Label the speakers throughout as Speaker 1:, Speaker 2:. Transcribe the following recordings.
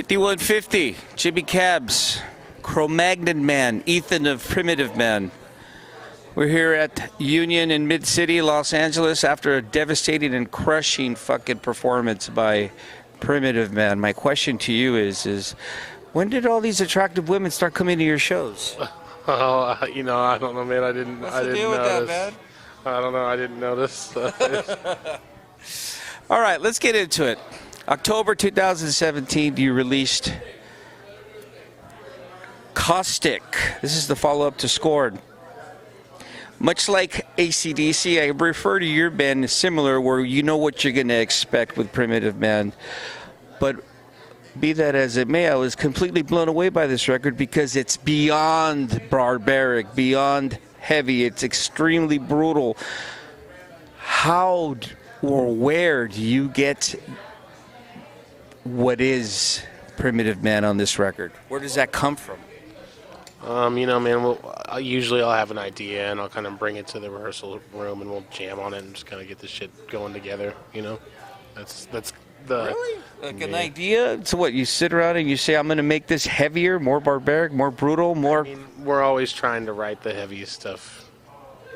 Speaker 1: 5150, Jimmy Cabs, Cro-Magnon Man, Ethan of Primitive Man. We're here at Union in Mid-City, Los Angeles, after a devastating and crushing fucking performance by Primitive Man. My question to you is when did all these attractive women start coming to your shows?
Speaker 2: Oh, I don't know, man. I didn't
Speaker 1: What's the
Speaker 2: notice.
Speaker 1: deal with that, man?
Speaker 2: I don't know. I didn't notice.
Speaker 1: All right, let's get into it. October 2017, you released Caustic. This is the follow-up to Scorn. Much like AC/DC, I refer to your band as similar, where you know what you're going to expect with Primitive Man. But be that as it may, I was completely blown away by this record because it's beyond barbaric, beyond heavy. It's extremely brutal. How or where do you get what is Primitive Man on this record? Where does that come from?
Speaker 2: Man, usually I'll have an idea and I'll kind of bring it to the rehearsal room and we'll jam on it and just kind of get this shit going together. That's the
Speaker 1: Really? Like an idea? So what, you sit around and you say, I'm going to make this heavier, more barbaric, more brutal, more...
Speaker 2: we're always trying to write the heaviest stuff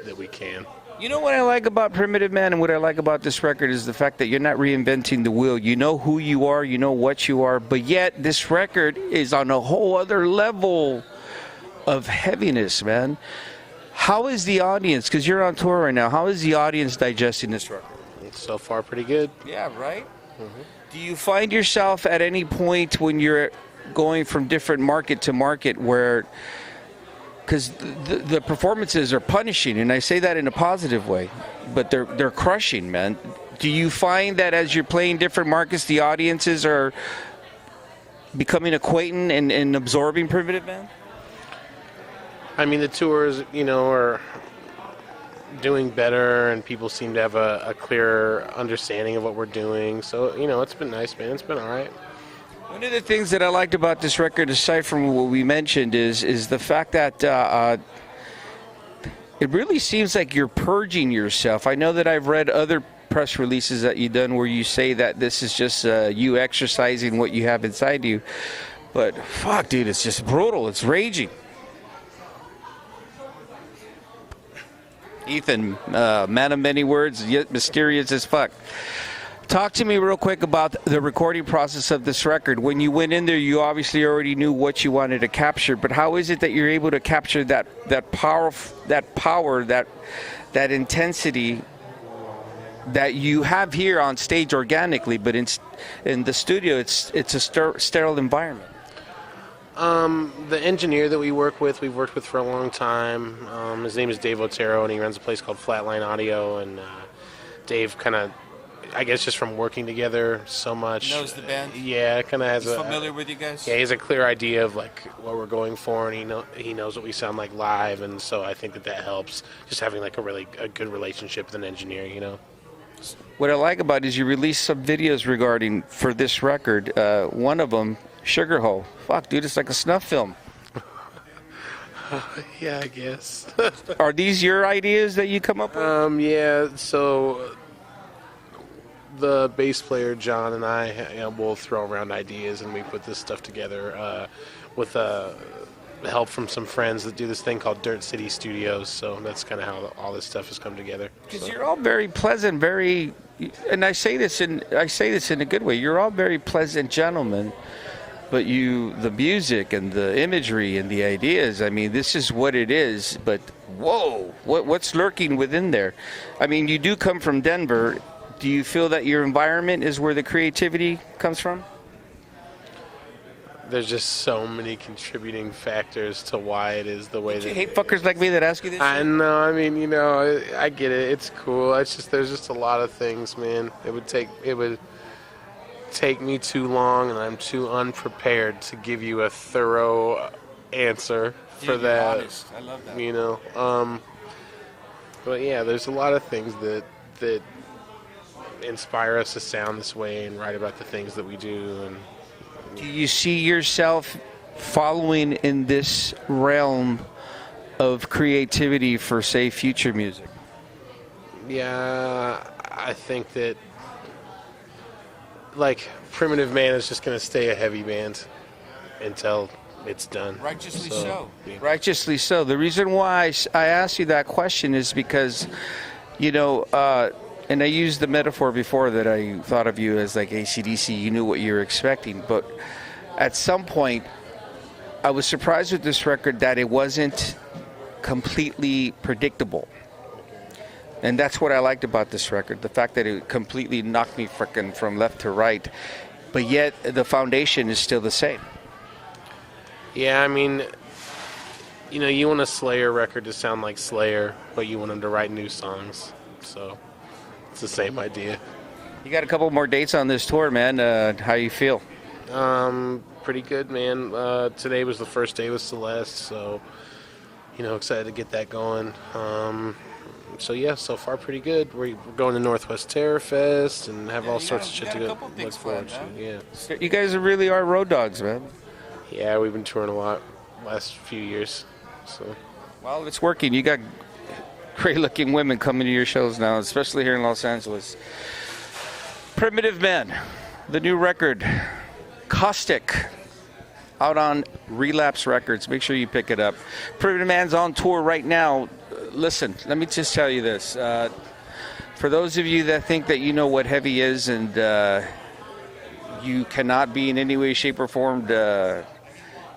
Speaker 2: that we can.
Speaker 1: You know what I like about Primitive Man and what I like about this record is the fact that you're not reinventing the wheel. You know who you are, you know what you are, but yet this record is on a whole other level of heaviness, man. How is the audience, because you're on tour right now, how is the audience digesting this record?
Speaker 2: So far, pretty good.
Speaker 1: Yeah, right? Mm-hmm. Do you find yourself at any point when you're going from different market to market where... Because the performances are punishing, and I say that in a positive way, but they're crushing, man. Do you find that as you're playing different markets, the audiences are becoming acquainted and absorbing Primitive Man?
Speaker 2: I mean, the tours, are doing better, and people seem to have a clearer understanding of what we're doing. So, it's been nice, man. It's been all right.
Speaker 1: One of the things that I liked about this record, aside from what we mentioned, is the fact that it really seems like you're purging yourself. I know that I've read other press releases that you've done where you say that this is just you exercising what you have inside you. But fuck, dude, it's just brutal. It's raging. Ethan, man of many words, yet mysterious as fuck. Talk to me real quick about the recording process of this record. When you went in there, you obviously already knew what you wanted to capture, but how is it that you're able to capture that power, that intensity that you have here on stage organically, but in the studio, it's a sterile environment?
Speaker 2: The engineer that we've worked with for a long time. His name is Dave Otero, and he runs a place called Flatline Audio. And Dave kind of, I guess, just from working together so much,
Speaker 1: knows the band.
Speaker 2: Yeah, kind of has
Speaker 1: He's familiar with you guys.
Speaker 2: Yeah, he has a clear idea of like what we're going for, and he knows what we sound like live, and so I think that helps. Just having like a good relationship with an engineer,
Speaker 1: What I like about it is you released some videos regarding for this record. One of them, Sugar Hole. Fuck, dude, it's like a snuff film.
Speaker 2: Yeah, I guess.
Speaker 1: Are these your ideas that you come up with?
Speaker 2: Yeah. So the bass player John and I, will throw around ideas, and we put this stuff together with help from some friends that do this thing called Dirt City Studios. So that's kind of how all this stuff has come together.
Speaker 1: Because you're all very pleasant, and I say this in a good way. You're all very pleasant gentlemen. But the music and the imagery and the ideas, I mean, this is what it is. But whoa, what's lurking within there? I mean, you do come from Denver. Do you feel that your environment is where the creativity comes from?
Speaker 2: There's just so many contributing factors to why it is the way that...
Speaker 1: You hate fuckers like me that ask you this shit?
Speaker 2: I know, I mean, I get it. It's cool. There's just a lot of things, man. It would take me too long, and I'm too unprepared to give you a thorough answer for that.
Speaker 1: Honest. I love that.
Speaker 2: But yeah, there's a lot of things that inspire us to sound this way and write about the things that we do. And
Speaker 1: do you see yourself following in this realm of creativity for, say, future music?
Speaker 2: Yeah, I think that like Primitive Man is just gonna stay a heavy band until it's done. Yeah.
Speaker 1: Righteously so. The reason why I asked you that question is because, and I used the metaphor before that I thought of you as like AC/DC. You knew what you were expecting, but at some point, I was surprised with this record that it wasn't completely predictable. And that's what I liked about this record, the fact that it completely knocked me frickin' from left to right, but yet the foundation is still the same.
Speaker 2: Yeah, I mean, you want a Slayer record to sound like Slayer, but you want them to write new songs. So it's the same idea.
Speaker 1: You got a couple more dates on this tour, man. How you feel?
Speaker 2: Pretty good, man. Today was the first day with Celeste, so excited to get that going. So yeah, so far pretty good. We're going to Northwest Terror Fest and have all sorts of shit to look forward to. Yeah.
Speaker 1: You guys really are road dogs, man.
Speaker 2: Yeah, we've been touring a lot last few years. So.
Speaker 1: Well, it's working. You got great-looking women coming to your shows now, especially here in Los Angeles. Primitive Men, the new record, Caustic, out on Relapse Records. Make sure you pick it up. Primitive Man's on tour right now. Listen, let me just tell you this. For those of you that think that you know what heavy is and you cannot be in any way, shape, or form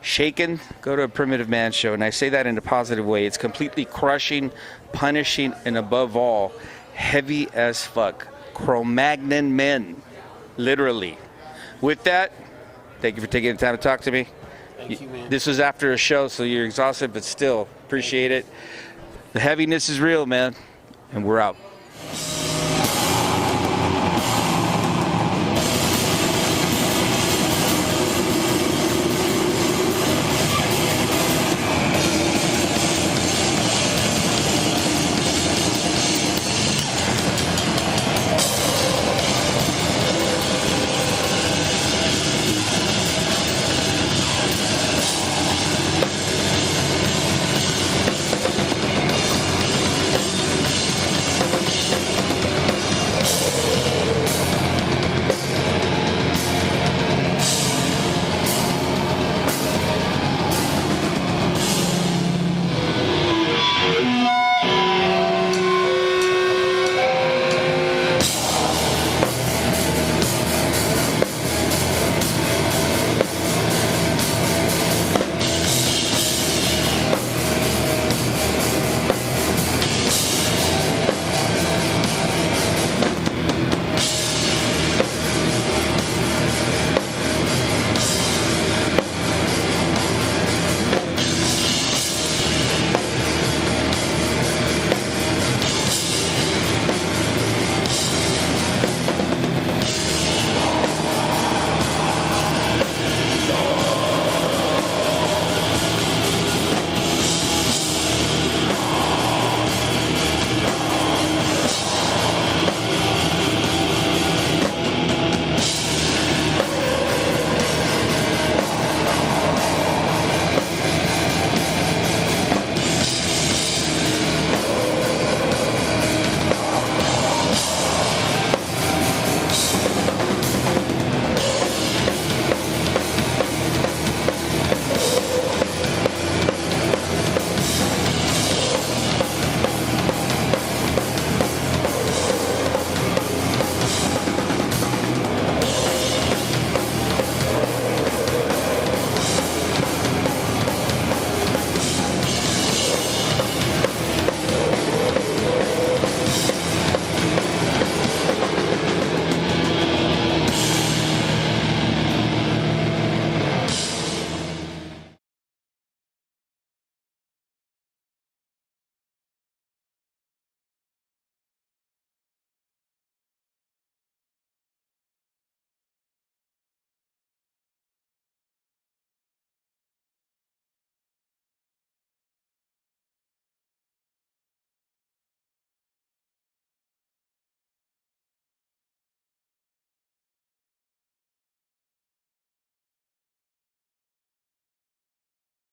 Speaker 1: shaken, go to a Primitive Man show. And I say that in a positive way. It's completely crushing, punishing, and above all, heavy as fuck. Cro-Magnon men, literally. With that, thank you for taking the time to talk to me.
Speaker 2: Thank you, man.
Speaker 1: This was after a show, so you're exhausted, but still appreciate it. The heaviness is real, man, and we're out.